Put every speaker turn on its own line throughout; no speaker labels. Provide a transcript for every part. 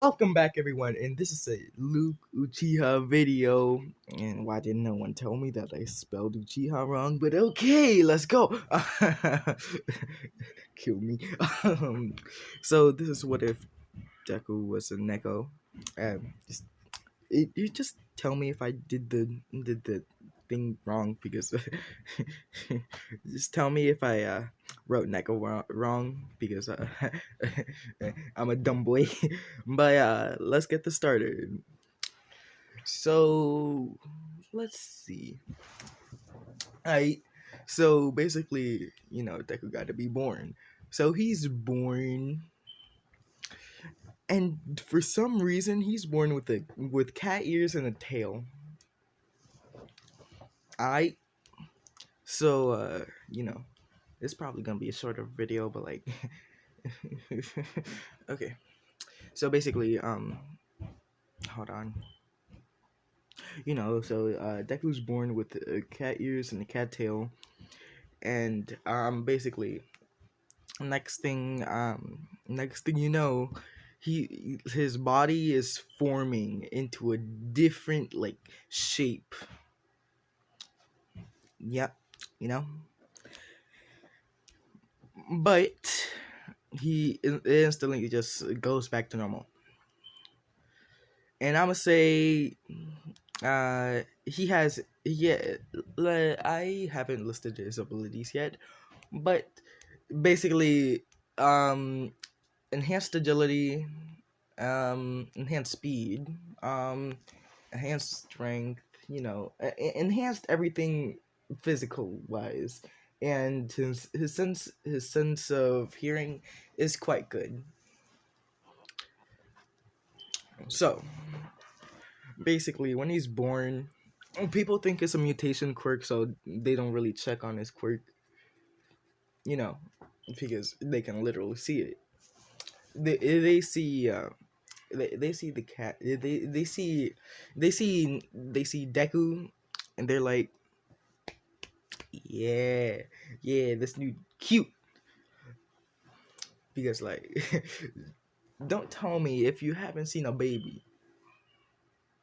Welcome back, everyone, and this is a Luke Uchiha video. And why didn't no one tell me that I spelled Uchiha wrong? But okay, let's go. Kill me. So this is what if Deku was a Neko. Just you just tell me if I did the thing wrong because just tell me if I wrote Neko wrong because I'm a dumb boy. But let's get this started. So let's see. I so basically, Deku got to be born. So he's born, and for some reason, he's born with cat ears and a tail. I so it's probably gonna be a shorter video, but like, okay. So basically, hold on. Deku's born with cat ears and a cat tail, and basically, next thing you know, his body is forming into a different like shape. Yep, you know, but he instantly just goes back to normal. And I'ma say, he has I haven't listed his abilities yet, but basically, enhanced agility, enhanced speed, enhanced strength, enhanced everything physical wise, and his sense of hearing is quite good. So basically, when he's born, people think it's a mutation quirk, so they don't really check on his quirk, you know, because they can literally see it. They see they see the cat. They see Deku, and they're like, yeah, yeah, this dude cute. Because like, don't tell me if you haven't seen a baby.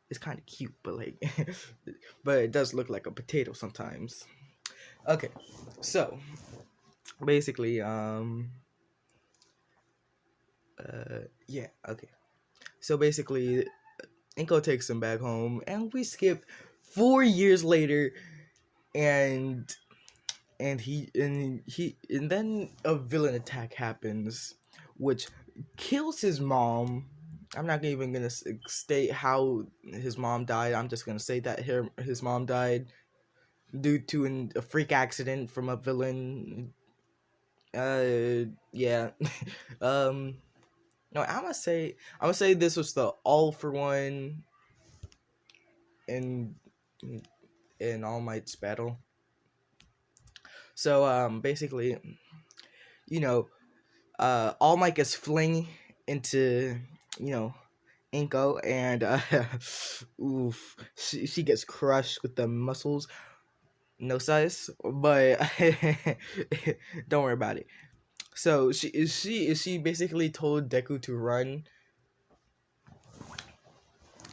It's kind of cute, but like, but it does look like a potato sometimes. Okay, so basically, yeah, okay. So basically, Inko takes him back home, and we skip 4 years later, and and then a villain attack happens, which kills his mom. I'm not even gonna state how his mom died. I'm just gonna say that his mom died due to a freak accident from a villain. Yeah. um, no, I'm gonna say this was the All for One in in All Might's battle. So basically, you know, All Might gets fling into you know Inko, and oof, she gets crushed with the muscles. No size, but don't worry about it. So she basically told Deku to run.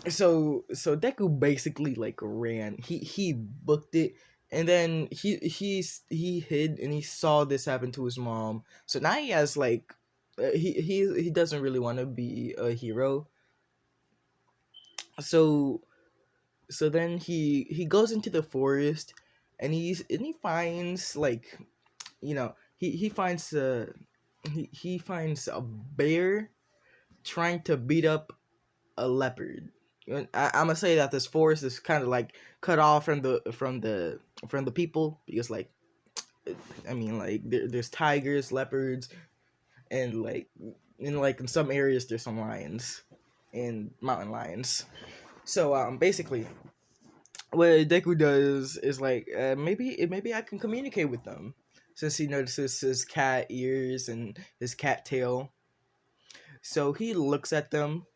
So Deku basically like ran. He booked it, and then he hid, and he saw this happen to his mom. So now he has like he doesn't really want to be a hero. So then he goes into the forest, and he finds like he finds he finds a bear trying to beat up a leopard. I'm gonna say that this forest is kind of like cut off from the people, because like I mean like there's tigers, leopards, and in some areas there's some lions and mountain lions. So basically what Deku does is like, maybe I can communicate with them, since he notices his cat ears and his cat tail. So he looks at them,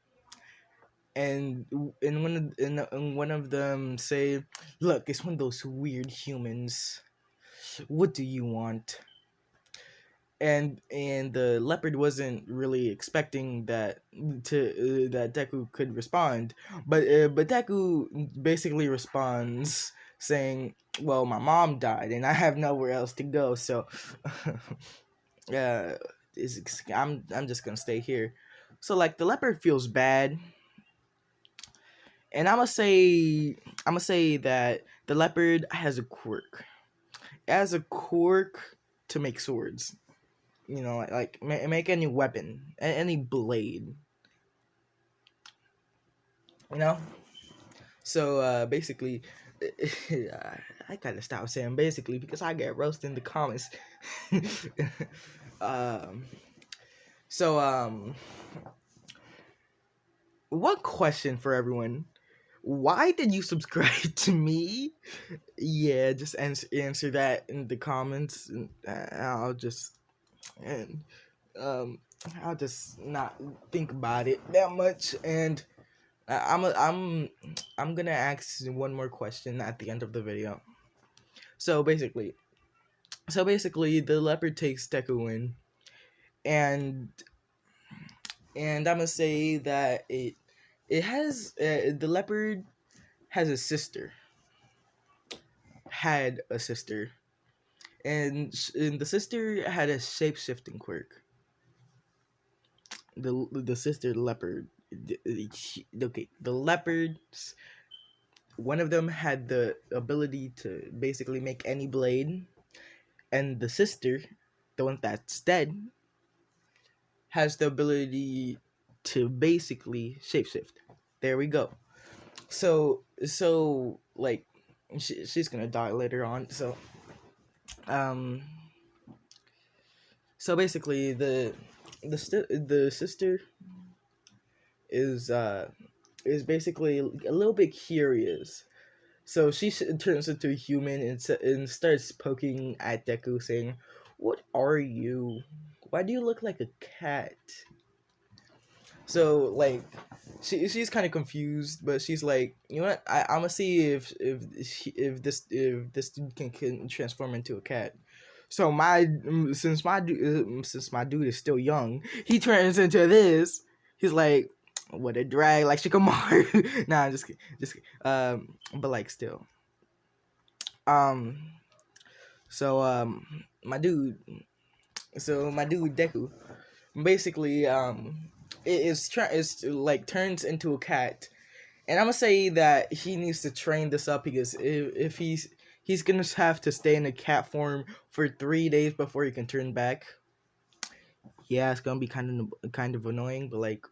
and one of them say, "Look, it's one of those weird humans. What do you want?" and the leopard wasn't really expecting that Deku could respond, but Deku basically responds saying, "Well, my mom died, and I have nowhere else to go, so uh, I'm just gonna stay here." So like the leopard feels bad, and I'm gonna say that the leopard has a quirk. It has a quirk to make swords. Make any weapon, any blade. You know. So basically, I gotta stop saying basically because I get roasted in the comments. um. So one question for everyone: why did you subscribe to me? Yeah, just answer that in the comments, and and um I'll just not think about it that much, and I'm gonna ask one more question at the end of the video. So basically, the leopard takes Deku in, and I'm gonna say that it has the leopard has a sister, had a sister, and the sister had a shape shifting quirk. The sister leopard, okay, the leopards, one of them had the ability to basically make any blade, and the sister, the one that's dead, has the ability to basically shapeshift. There we go. So like she's gonna die later on. Um so basically the sister is basically a little bit curious. So she turns into a human and starts poking at Deku, saying, "What are you? Why do you look like a cat?" So like, she's kind of confused, but she's like, "You know what? I'm gonna see if this dude can transform into a cat." So since my dude is still young, he turns into this. He's like, "What a drag!" Like Shikamaru. Nah, just kidding. But like still. Um. So my dude Deku, basically is like turns into a cat, and I'm gonna say that he needs to train this up because if he's gonna have to stay in a cat form for 3 days before he can turn back. Yeah, it's gonna be kind of annoying, but like.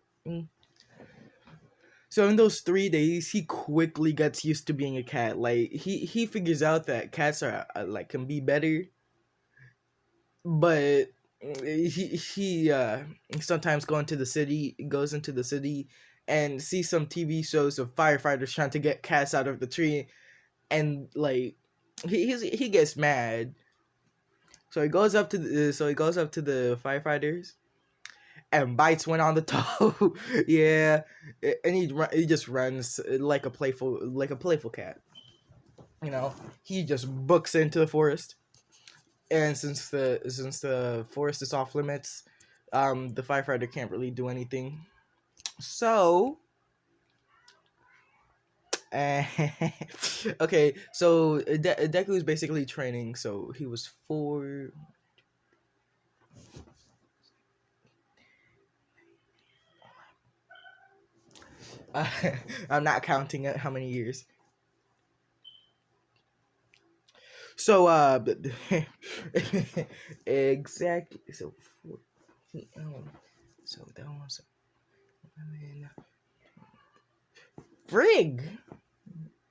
So in those 3 days, he quickly gets used to being a cat. Like he figures out that cats are like can be better, but he sometimes goes into the city and sees some TV shows of firefighters trying to get cats out of the tree, and like he gets mad. So he goes up to the firefighters and bites one on the toe. Yeah, and he just runs like a playful cat. He just books into the forest, and since the forest is off limits, the firefighter can't really do anything. So, okay, so Deku is basically training. So he was 4. I'm not counting how many years. So exactly. So 14. So that was. Frig.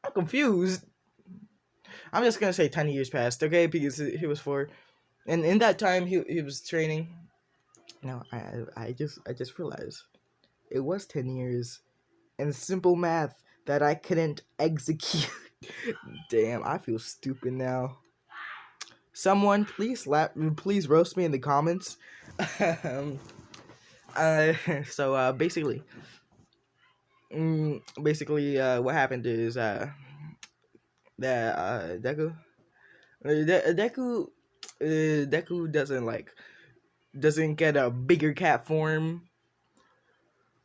I'm confused. I'm just gonna say 10 years passed, okay? Because he was 4, and in that time he was training. No, I just realized it was 10 years, and simple math that I couldn't execute. Damn, I feel stupid now. Someone please roast me in the comments. um, so what happened is that Deku Deku doesn't like doesn't get a bigger cat form,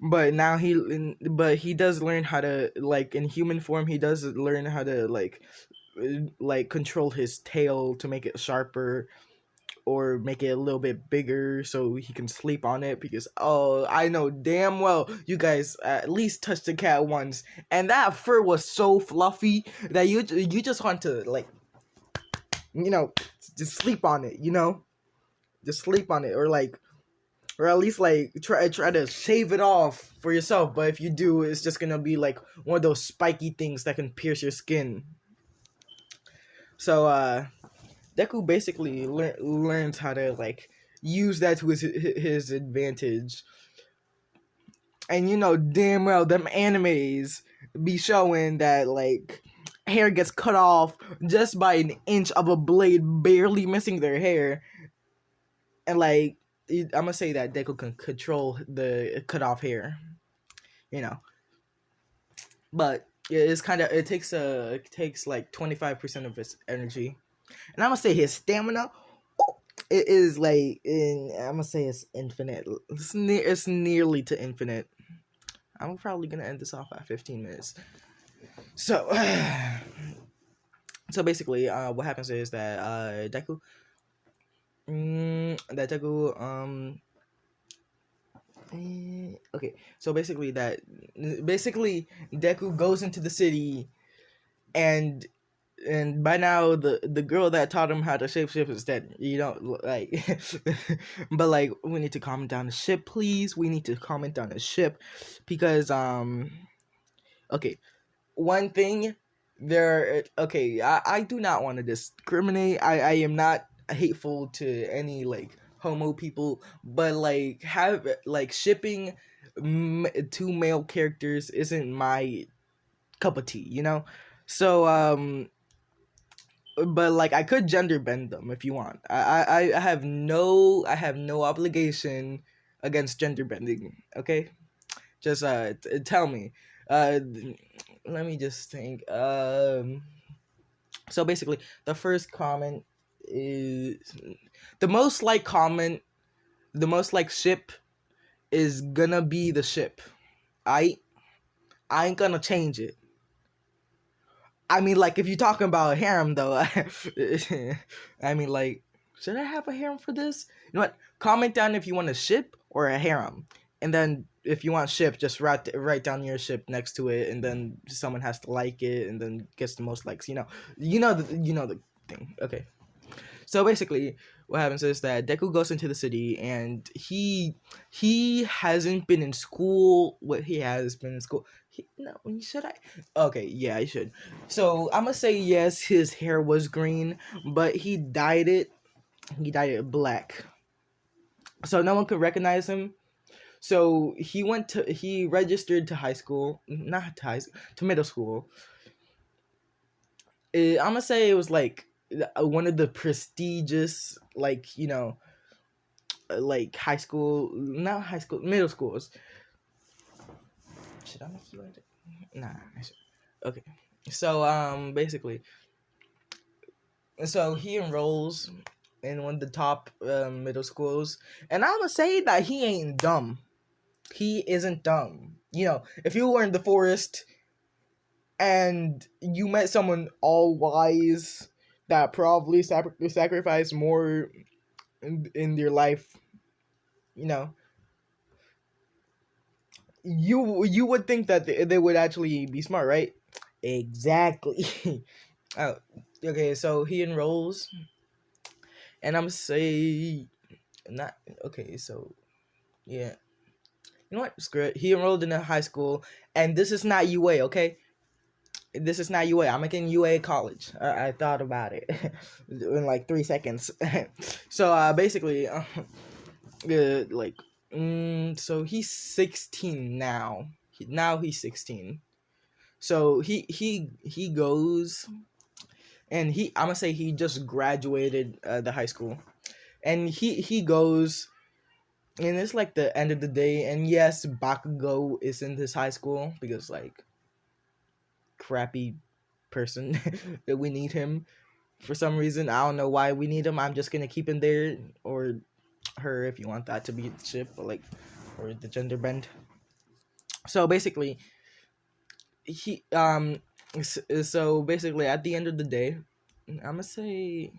but now he does learn how to, like, in human form, he does learn how to like control his tail to make it sharper or make it a little bit bigger so he can sleep on it, because oh, I know damn well you guys at least touched the cat once and that fur was so fluffy that you just want to, like, you know, just sleep on it, you know, just sleep on it, or like, or at least like try to shave it off for yourself. But if you do, it's just gonna be like one of those spiky things that can pierce your skin. So Deku basically learns how to, like, use that to his advantage. And you know damn well them animes be showing that, like, hair gets cut off just by an inch of a blade barely missing their hair. And like, I'm gonna say that Deku can control the cut off hair, you know. But it's kind of, it takes like 25% of his energy. And I'm gonna say his stamina, it is like I'm gonna say it's infinite. It's nearly to infinite. I'm probably gonna end this off at 15 minutes. So, so basically, what happens is that Deku, okay. So basically Deku goes into the city, and by now the girl that taught him how to shapeshift is dead. You don't like, but like, we need to comment down the ship, please. We need to comment down the ship, because okay, one thing, okay, I do not want to discriminate. I am not hateful to any, like, homo people, but like, have, like, shipping two male characters isn't my cup of tea, you know. So but like, I could gender bend them if you want. I have no obligation against gender bending. Okay, just tell me. Uh, Let me just think. So basically, the first comment is the most like comment. The most like ship is gonna be the ship. I ain't gonna change it. I mean, like, if you're talking about a harem, though, I mean, like, should I have a harem for this? You know what? Comment down if you want a ship or a harem, and then if you want ship, just write down your ship next to it, and then someone has to like it, and then gets the most likes. You know the thing. Okay. So basically, what happens is that Deku goes into the city, and he hasn't been in school. What he has been in school? No, should I? Okay, yeah, I should. So I'm gonna say yes. His hair was green, but he dyed it. He dyed it black, so no one could recognize him. So he registered to high school, not to high school, to middle school. I'm gonna say it was like one of the prestigious, like, you know, like high school, not high school, middle schools. Should I make you edit? Nah, I should. Okay. So basically, so he enrolls in one of the top middle schools, and I'm gonna say that he ain't dumb. He isn't dumb. You know, if you were in the forest and you met someone all wise that probably sacrificed more in their life, you know, you would think that they would actually be smart, right? Exactly. Oh, okay, so he enrolls, and I'm say not okay. So yeah, you know what? Screw it. He enrolled in a high school, and this is not UA, okay? This is not UA. I'm making UA college. I thought about it in like 3 seconds. So basically, like, so he's 16 now. Now he's 16. So he goes, and I'm gonna say he just graduated the high school, and he goes, and it's like the end of the day, and yes, Bakugou is in this high school because, like, crappy person that we need him for some reason. I don't know why we need him. I'm just gonna keep him there, or her, if you want that to be the ship, but like, or the gender bend. So basically, he so basically at the end of the day, I'm gonna say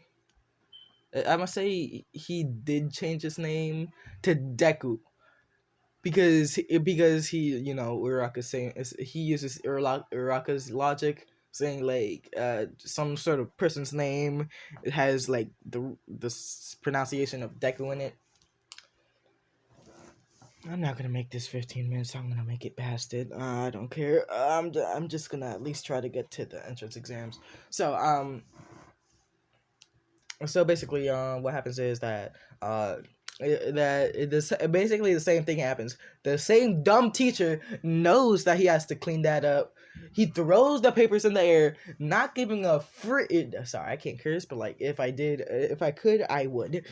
he did change his name to Deku because he, Uraka's saying he uses Uraka's logic, saying like some sort of person's name, it has like the pronunciation of Deku in it. I'm not gonna make this 15 minutes. I'm gonna make it past it. I don't care. I'm just gonna at least try to get to the entrance exams. So basically, what happens is that basically the same thing happens. The same dumb teacher knows that he has to clean that up. He throws the papers in the air, not giving a sorry, I can't curse, but like if I could, I would.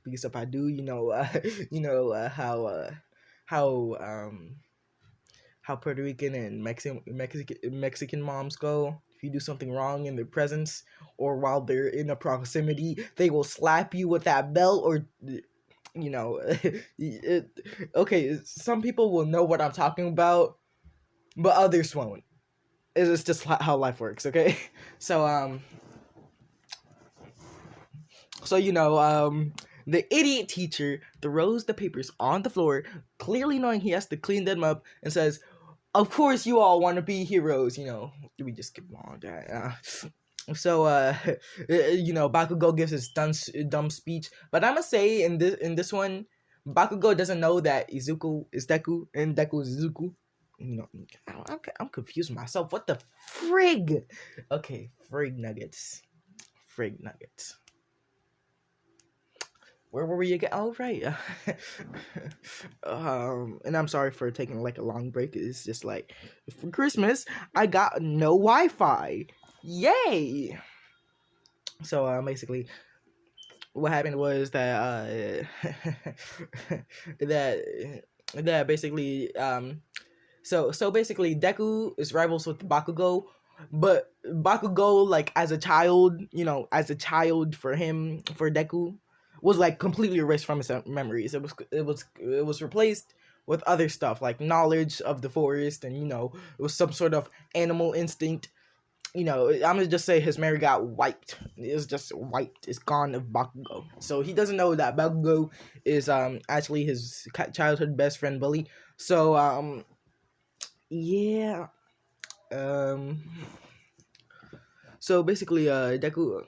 Because if I do, how how Puerto Rican and Mexican moms go. If you do something wrong in their presence or while they're in a proximity, they will slap you with that belt, or okay, some people will know what I'm talking about, but others won't. It's just how life works, okay? So the idiot teacher throws the papers on the floor, clearly knowing he has to clean them up, and says, of course you all want to be heroes, we just skip along that. Bakugou gives his dumb speech, but I'm gonna say in this one, Bakugou doesn't know that Izuku is Deku and Deku is Izuku. I'm confused myself. What the frig? Okay, frig nuggets. Where were we again? Oh, right. And I'm sorry for taking like a long break. It's just like for Christmas, I got no Wi-Fi. Yay! So basically, what happened was that that basically so basically Deku is rivals with Bakugou, but Bakugou, like as a child, for Deku, was like completely erased from his memories. It was replaced with other stuff like knowledge of the forest, and it was some sort of animal instinct. I'm gonna just say his memory got wiped. It's just wiped. It's gone of Bakugou. So he doesn't know that Bakugou is actually his childhood best friend bully. So yeah. Um. So basically, Deku.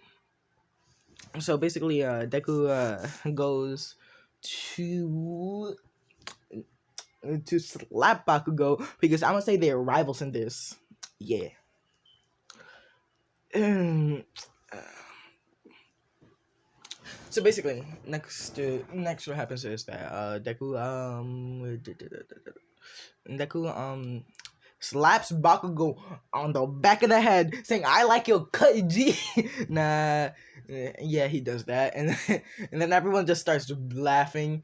Deku goes to slap Bakugou because I'm gonna say they're rivals in this. Yeah. So basically, next what happens is that Deku slaps Bakugou on the back of the head, saying, "I like your cut, G." Nah, yeah, he does that, and then everyone just starts laughing,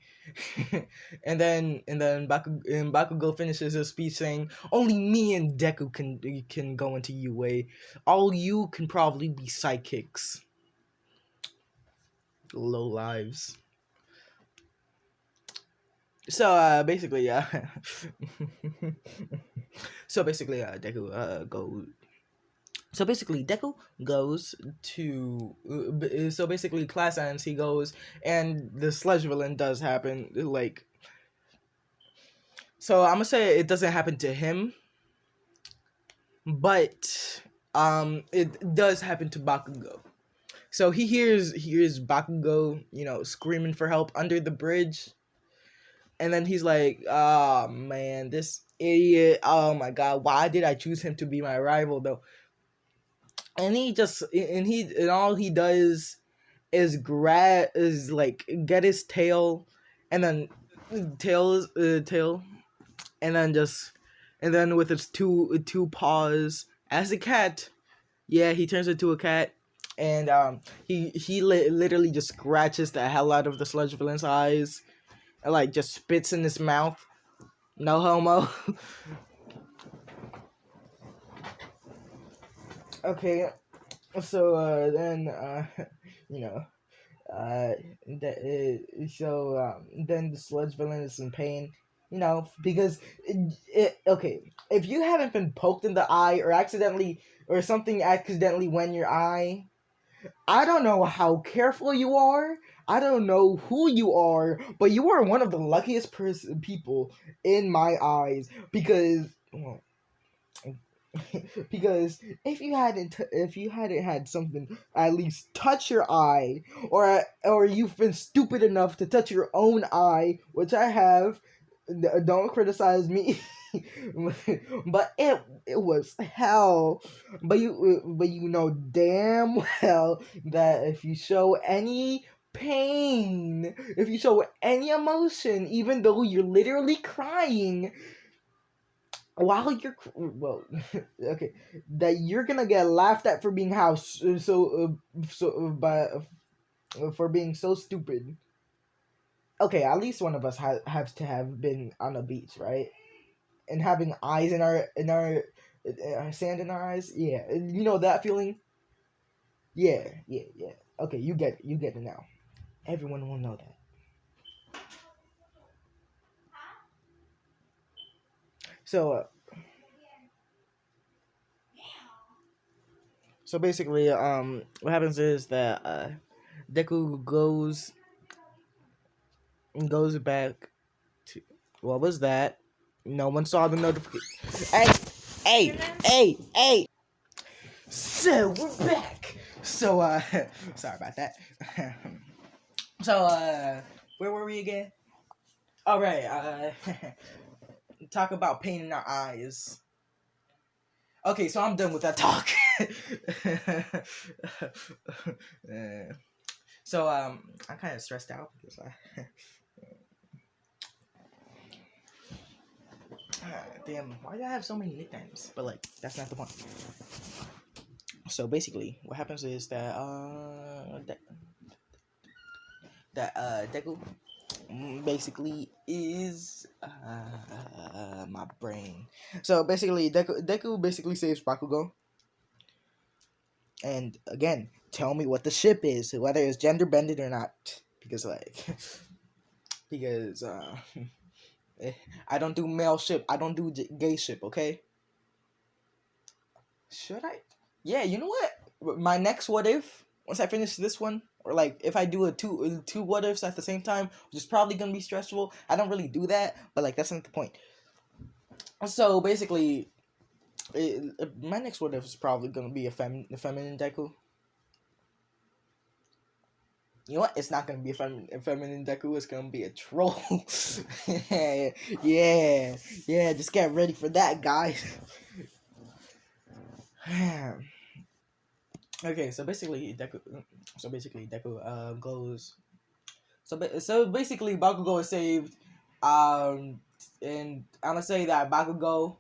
and then Bakugou finishes his speech saying, "Only me and Deku can go into UA. All you can probably be sidekicks, low lives." So basically, Deku go. So basically, Deku goes to. So basically, class ends. He goes, and the sludge villain does happen. Like, so I'm gonna say it doesn't happen to him, but it does happen to Bakugou. So he hears Bakugou, screaming for help under the bridge. And then he's like, "Oh man, this idiot! Oh my god, why did I choose him to be my rival though?" And all he does is get his tail, and then tail, and then with its two paws as a cat. Yeah, he turns into a cat, and he literally just scratches the hell out of the sludge villain's eyes. Like just spits in his mouth. No homo. Okay. So then you know Uh, then the sludge villain is in pain, because okay, if you haven't been poked in the eye or accidentally or something accidentally went in your eye, I don't know how careful you are. I don't know who you are, but you are one of the luckiest people in my eyes because, well, because if you hadn't had something at least touch your eye, or you've been stupid enough to touch your own eye, which I have, don't criticize me. But it was hell. But you know damn well that if you show any pain, if you show any emotion, even though you're literally crying, while you're well, okay, that you're gonna get laughed at for being for being so stupid. Okay, at least one of us has to have been on a beach, right? And having eyes in our sand in our eyes. Yeah, you know that feeling. Yeah, yeah, yeah. Okay, you get it now. Everyone will know that. So, basically, what happens is that Deku goes back to, what was that? No one saw the notification. Hey. So we're back. So sorry about that. So where were we again? All right. Talk about pain in our eyes. Okay, so I'm done with that talk. Uh, so I'm kind of stressed out because damn, why do I have so many nicknames? But like, that's not the point. So basically, what happens is that Deku basically is my brain. So basically, Deku basically saves Bakugou. And again, tell me what the ship is, whether it's gender bended or not, because like, because I don't do male ship, I don't do gay ship. Okay? Should I? Yeah, you know what? My next what if, once I finish this one, or like if I do a two what ifs at the same time, which is probably gonna be stressful. I don't really do that, but like that's not the point. So basically, my next what if is probably gonna be a feminine Deku. You know what? It's not gonna be a feminine Deku. It's gonna be a troll. yeah. Just get ready for that, guys. Okay, so basically Deku goes. So basically Bakugou is saved. Um, and I'm gonna say that Bakugou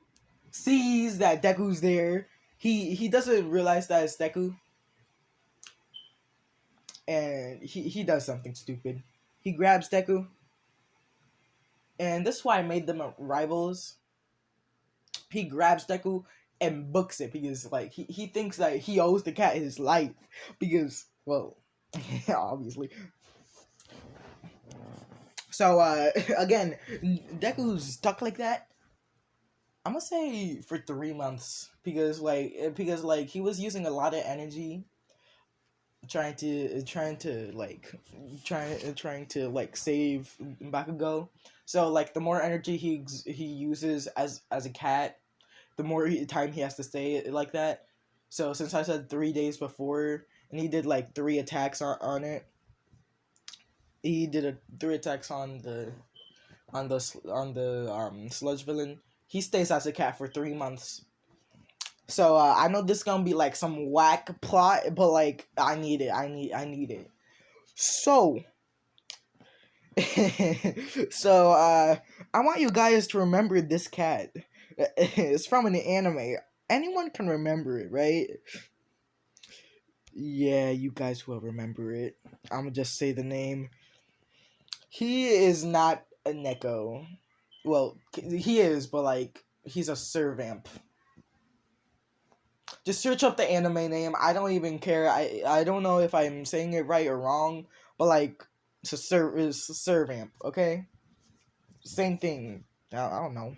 sees that Deku's there. He doesn't realize that it's Deku, and he does something stupid. He grabs Deku, and this is why I made them rivals. He grabs Deku and books it because like he thinks that he owes the cat his life because, well, obviously. So again, Deku's stuck like that. I'm gonna say for 3 months because he was using a lot of energy trying to like save Bakugou. So like the more energy he uses as a cat, the more time he has to stay like that. So since I said 3 days before, and he did like 3 attacks on it, he did 3 attacks on the sludge villain. He stays as a cat for 3 months. So I know this is gonna be like some whack plot, but like I need it. I need it. So so I want you guys to remember this cat. It's from an anime. Anyone can remember it, right? Yeah, you guys will remember it. I'm gonna just say the name. He is not a Neko. Well, he is, but like he's a servamp. Just search up the anime name. I don't even care. I don't know if I'm saying it right or wrong, but like it's a servant. Okay, same thing. I don't know,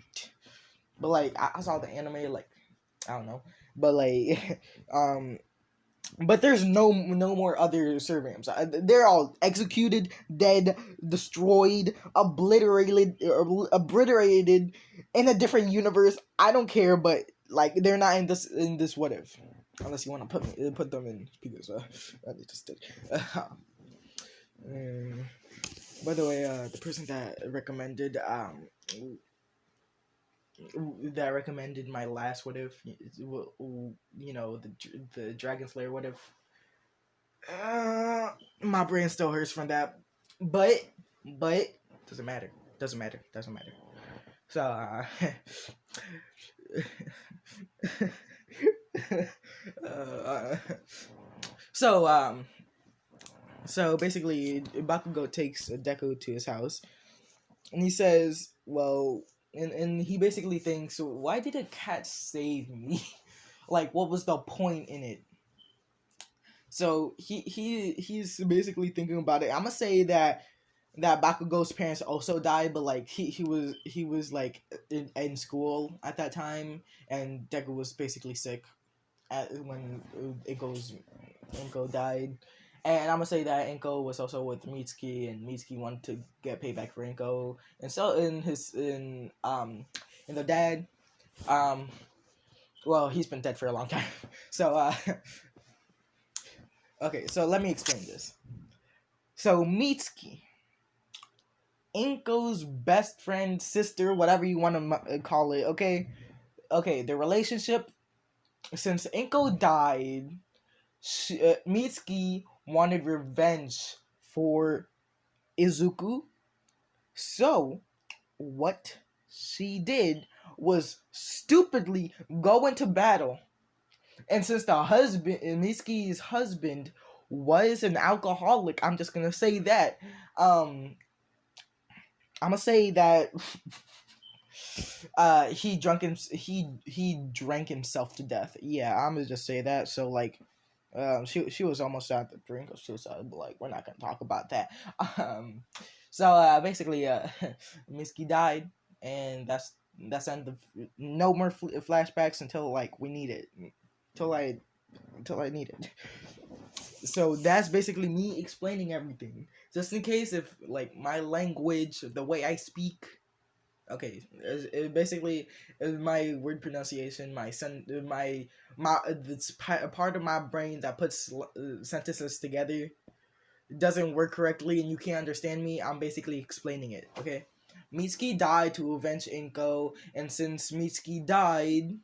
but like I saw the anime, like I don't know, but like but there's no more other servants. They're all executed, dead, destroyed, obliterated in a different universe. I don't care, but like they're not in this what if, unless you want to put them in because I just did. Um, by the way, the person that recommended my last what if, you know, the Dragon Slayer what if. My brain still hurts from that, but doesn't matter. Doesn't matter. Doesn't matter. So, uh, so so basically, Bakugou takes Deku to his house, and he says, "Well," and he basically thinks, "Why did a cat save me? Like, what was the point in it?" So he's basically thinking about it. I'm gonna say that Bakugou's parents also died, but like he was like in school at that time, and Deku was basically sick when Inko died. And I'm gonna say that Inko was also with Mitsuki, and Mitsuki wanted to get payback for Inko, and so in the dad, um well, he's been dead for a long time. So okay, so let me explain this. So Mitsuki, Inko's best friend, sister, whatever you want to call it, okay? Okay, the relationship, since Inko died, Mitsuki wanted revenge for Izuku. So, what she did was stupidly go into battle. And since the husband, Mitsuki's husband, was an alcoholic, I'm just gonna say that. I'm gonna say that he drank himself to death. Yeah, I'm gonna just say that. So like, she was almost at the brink of suicide, but like we're not gonna talk about that. So basically, Mitsuki died, and that's end of no more flashbacks until like we need it, until I need it. So that's basically me explaining everything, just in case if like my language, the way I speak. Okay, it basically is my word pronunciation, my it's part of my brain that puts sentences together doesn't work correctly, and you can't understand me. I'm basically explaining it. Okay, Mitsuki died to avenge Inko, and since Mitsuki died,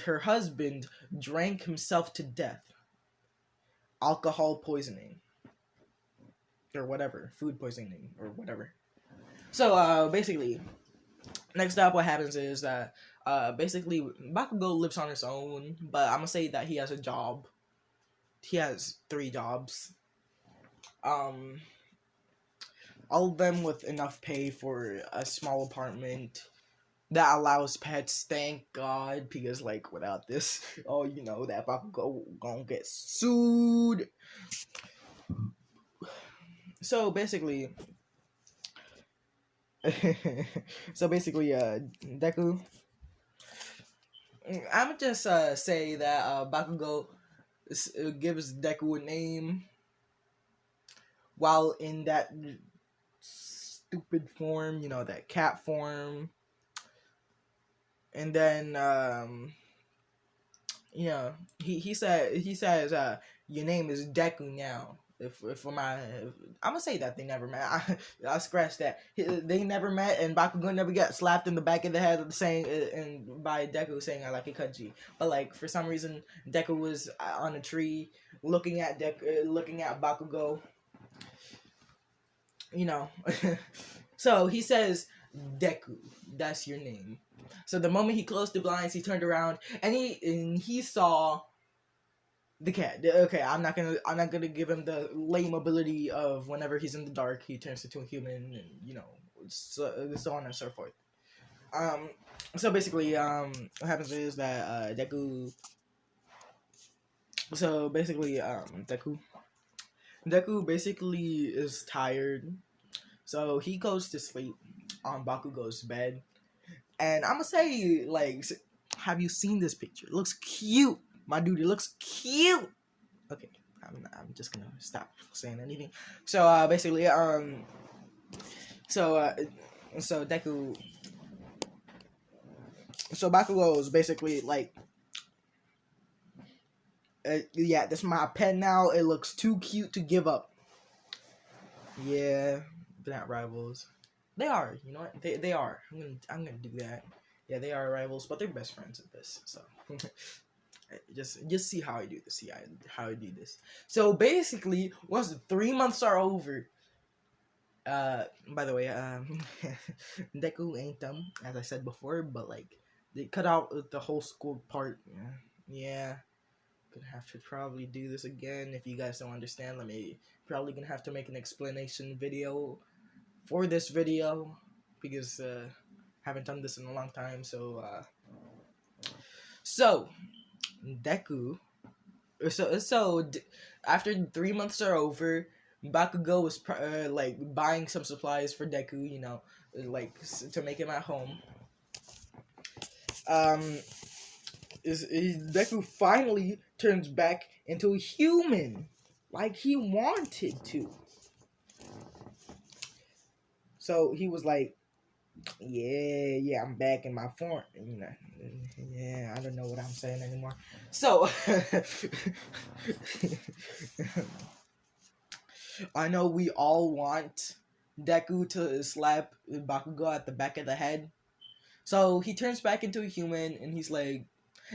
her husband drank himself to death, alcohol poisoning or whatever, food poisoning or whatever. So basically, next up, what happens is that basically Bakugou lives on his own, but I'm gonna say that he has a job. He has 3 jobs. Um, all of them with enough pay for a small apartment that allows pets. Thank God, because like without this, oh, you know that Bakugou gonna get sued. So basically, Deku. I'm just say that Bakugou gives Deku a name while in that stupid form, you know, that cat form. And then you know, he says your name is Deku now. If for my I'm gonna say that they never met. I scratched that. They never met, and Bakugou never got slapped in the back of the head saying and by Deku saying I like a Kanji. But like for some reason Deku was on a tree looking at Bakugou, you know. So he says Deku, that's your name. So the moment he closed the blinds, he turned around and he saw the cat. Okay, I'm not gonna give him the lame ability of whenever he's in the dark he turns into a human, and you know, so on and so forth. So basically, what happens is that Deku. So basically, Deku Deku basically is tired, so he goes to sleep on Bakugou's bed. And I'm gonna say, like, have you seen this picture? It looks cute, my dude. It looks cute. Okay, I'm just gonna stop saying anything. So basically, so uh, so Deku, so Bakugou is basically like, yeah, this is my pet now. It looks too cute to give up. Yeah, they're not rivals. They are. You know what? They are. I'm gonna do that. Yeah, they are rivals, but they're best friends at this. So just see how I do this. See how I do this. So basically, once the 3 months are over, by the way, Deku ain't dumb, as I said before, but like they cut out the whole school part. Yeah. Gonna have to probably do this again. If you guys don't understand, let me probably gonna have to make an explanation video for this video, because haven't done this in a long time. So Deku, after 3 months are over, Bakugou was like buying some supplies for Deku, like to make him at home. Deku finally turns back into a human, like he wanted to. So he was like, yeah, I'm back in my form. Yeah, I don't know what I'm saying anymore. So, I know we all want Deku to slap Bakugou at the back of the head. So he turns back into a human, and he's like,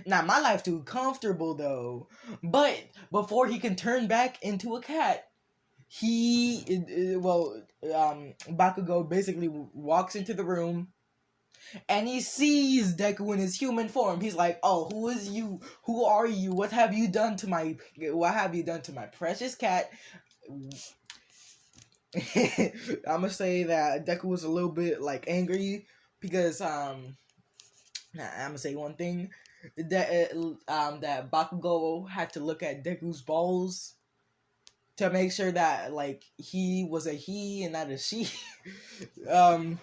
"Nah, my life too comfortable though." But before he can turn back into a cat, Bakugou basically walks into the room, and he sees Deku in his human form. He's like, "Oh, who is you? Who are you? What have you done to my precious cat?" I'm gonna say that Deku was a little bit like angry because I'm gonna say one thing, that that Bakugou had to look at Deku's balls to make sure that like he was a he and not a she. um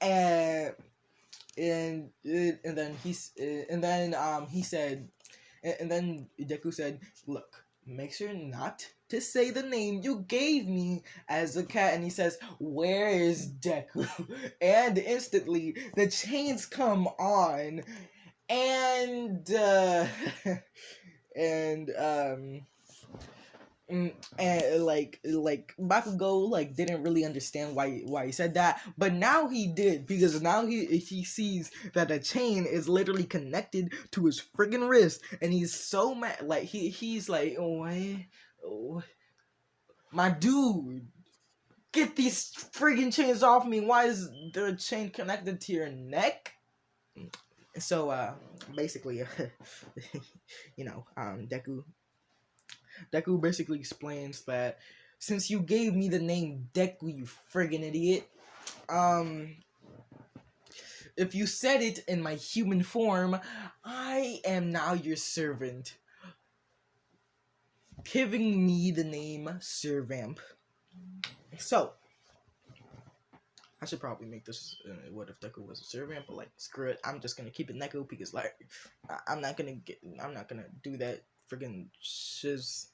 and then he said, and then Deku said, "Look, make sure not to say the name you gave me as a cat." And he says, "Where is Deku?" And instantly the chains come on, and and and like Bakugou like didn't really understand why he said that, but now he did, because now he sees that the chain is literally connected to his friggin' wrist, and he's so mad. Like he's like, oh, my dude, get these friggin' chains off me. Why is there a chain connected to your neck? So basically, Deku basically explains that since you gave me the name Deku, you friggin' idiot, if you said it in my human form, I am now your servant, giving me the name Servamp. So, I should probably make this what if Deku was a Servamp, but like, screw it, I'm just gonna keep it Neko, because like, I'm not gonna do that friggin' shiz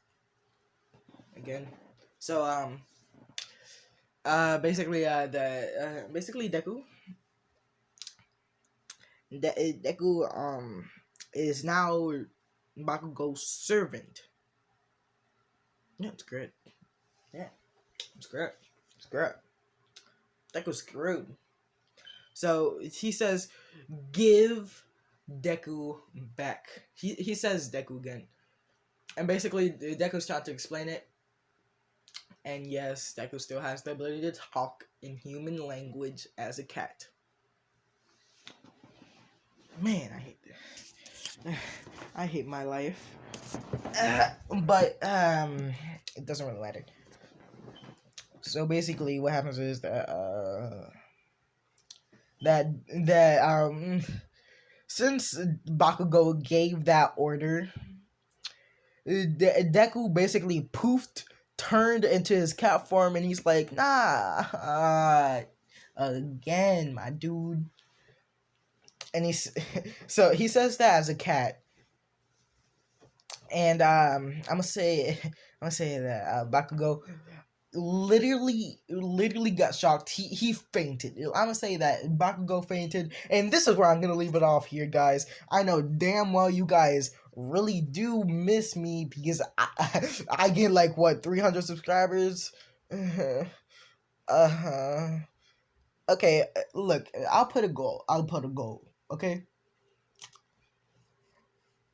again. So basically Deku is now Bakugou's servant. Yeah, it's great. Yeah, it's great. It's great. Deku's screwed. So he says, "Give Deku back." He says Deku again, and basically Deku's trying to explain it. And yes, Deku still has the ability to talk in human language as a cat. Man, I hate this. I hate my life. But it doesn't really matter. So basically, what happens is that since Bakugou gave that order, Deku basically poofed, turned into his cat form, and he's like, nah, again, my dude. And he's so he says that as a cat, and I'm gonna say that Bakugou literally got shocked. He fainted. I'm gonna say that Bakugou fainted, and this is where I'm gonna leave it off here, guys. I know damn well you guys really do miss me because I get like what 300 subscribers. Uh-huh. Okay, look, I'll put a goal. Okay,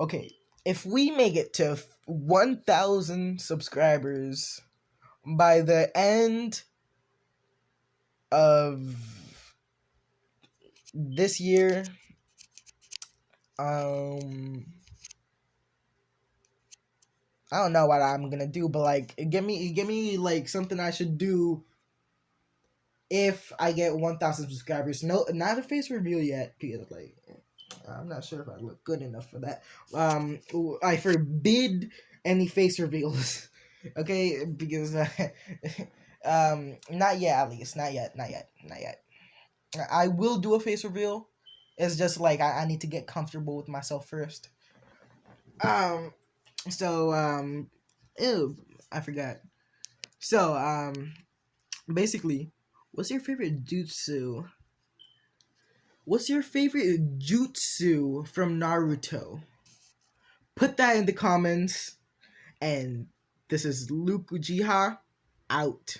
okay. If we make it to 1,000 subscribers by the end of this year, um I don't know what I'm gonna do, but like give me like something I should do if I get 1,000 subscribers. No, not a face reveal yet, because like I'm not sure if I look good enough for that. I forbid any face reveals. Okay, because not yet, at least not yet. I will do a face reveal. It's just like I need to get comfortable with myself first. Um, so ew, I forgot. So basically, what's your favorite jutsu? What's your favorite jutsu from Naruto? Put that in the comments. And this is Luke Uchiha out.